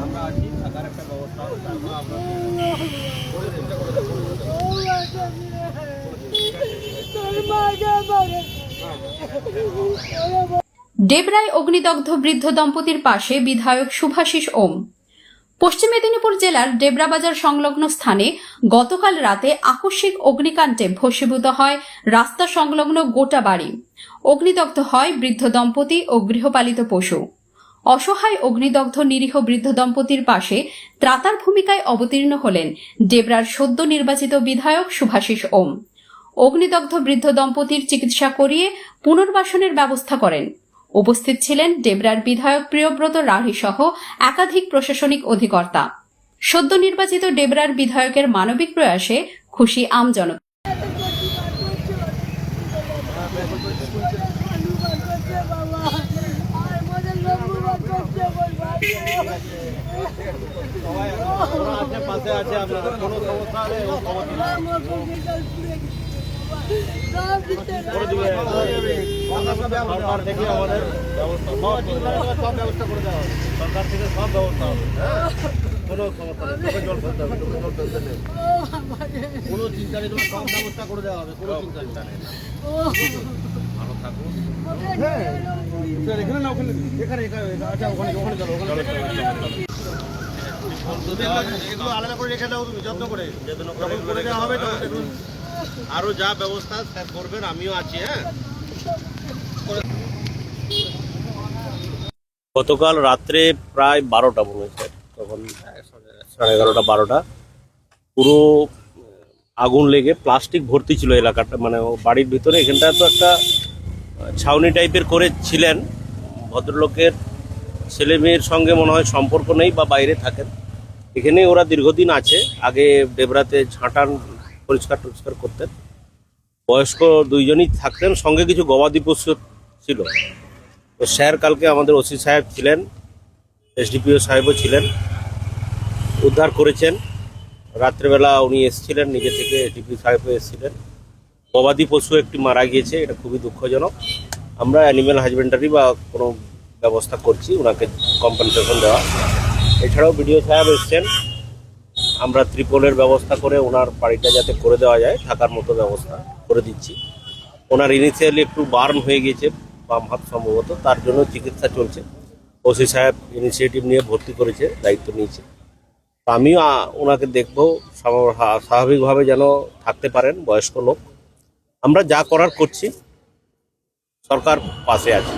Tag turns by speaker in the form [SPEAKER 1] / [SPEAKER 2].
[SPEAKER 1] আমরা আছি, থাকার একটা ব্যবস্থা আমরা চেষ্টা করে
[SPEAKER 2] ডেবরায় অগ্নিদগ্ধ বৃদ্ধ দম্পতির পাশে বিধায়ক শুভাশিস ওম। পশ্চিম মেদিনীপুর জেলার ডেবরাবাজার সংলগ্ন স্থানে গতকাল রাতে আকস্মিক অগ্নিকাণ্ডে ভস্মীভূত হয় রাস্তা সংলগ্ন গোটা বাড়ি। অগ্নিদগ্ধ হয় বৃদ্ধ দম্পতি ও গৃহপালিত পশু। অসহায় অগ্নিদগ্ধ নিরীহ বৃদ্ধ দম্পতির পাশে ত্রাতার ভূমিকায় অবতীর্ণ হলেন ডেবরার সদ্য নির্বাচিত বিধায়ক শুভাশিস ওম। অগ্নিদগ্ধ বৃদ্ধ দম্পতির চিকিৎসা করিয়ে পুনর্বাসনের ব্যবস্থা করেন। উপস্থিত ছিলেন ডেবরার বিধায়ক প্রিয়ব্রত রাঢ়ী সহ একাধিক প্রশাসনিক অধিকর্তা। সদ্য নির্বাচিত ডেবরার বিধায়কের মানবিক প্রয়াসে খুশি আমজনতা।
[SPEAKER 1] পাশে আছে আপনারা, কোনো সমস্যা হলে সরকার থেকে আমাদের সব ব্যবস্থা করে দেওয়া হবে। সরকার থেকে সব ব্যবস্থা হবে, কোনো সমস্যা নেই। জল ফেলতে হবে, জল ফেলতে নেই, কোনো চিন্তা নেই, তোমার সব ব্যবস্থা করে দেওয়া হবে, কোনো চিন্তা নেই। ভালো থাকুন। এখানে না, ওখানে এখানে আচ্ছা, ওখানে ওখানে চলো, ওখানে এগুলো আলাদা করে রেখে দাও, তুমি যত্ন করে করে দেওয়া হবে। আরো যা ব্যবস্থা করবেন, আমিও আছি। হ্যাঁ,
[SPEAKER 3] গতকাল রাত্রে প্রায় 12টা মনে হচ্ছে, তখন 11:30 12টা, পুরো আগুন লেগে প্লাস্টিক ভর্তি ছিল এলাকাটা, মানে বাড়ির ভিতরে। এখানটা তো একটা ছাউনি টাইপের করে ছিলেন। ভদ্রলোকের ছেলে মেয়ের সঙ্গে মনে হয় সম্পর্ক নেই বা বাইরে থাকেন। এখানে ওরা দীর্ঘদিন আছে, আগে ডেবরাতে ঝাঁটান পরিষ্কার টরিষ্কার করতেন। বয়স্ক দুইজনই থাকতেন, সঙ্গে কিছু গবাদি পশু ছিল। তো স্যার কালকে আমাদের ওসি সাহেব ছিলেন, এসডিপিও সাহেবও ছিলেন, উদ্ধার করেছেন। রাত্রেবেলা উনি এসেছিলেন নিজে থেকে, এসডিপিও সাহেবও এসেছিলেন। গবাদি পশু একটি মারা গিয়েছে, এটা খুবই দুঃখজনক। আমরা অ্যানিম্যাল হাজবেন্ডারি বা কোনো ব্যবস্থা করছি ওনাকে কম্পেনসেশন দেওয়া। এছাড়াও বিডিও সাহেব এসছেন, আমরা ত্রিপলের ব্যবস্থা করে ওনার বাড়িটা যাতে করে দেওয়া যায়, থাকার মতো ব্যবস্থা করে দিচ্ছি। ওনার ইনিশিয়ালি একটু বার্ন হয়ে গিয়েছে বাম হাত সম্ভবত, তার জন্য চিকিৎসা চলছে। ওসি সাহেব ইনিশিয়েটিভ নিয়ে ভর্তি করেছে, দায়িত্ব নিয়েছে। তো আমিও ওনাকে দেখবো স্বাভাবিকভাবে যেন থাকতে পারেন, বয়স্ক লোক। আমরা যা করার করছি, সরকার পাশে আছে।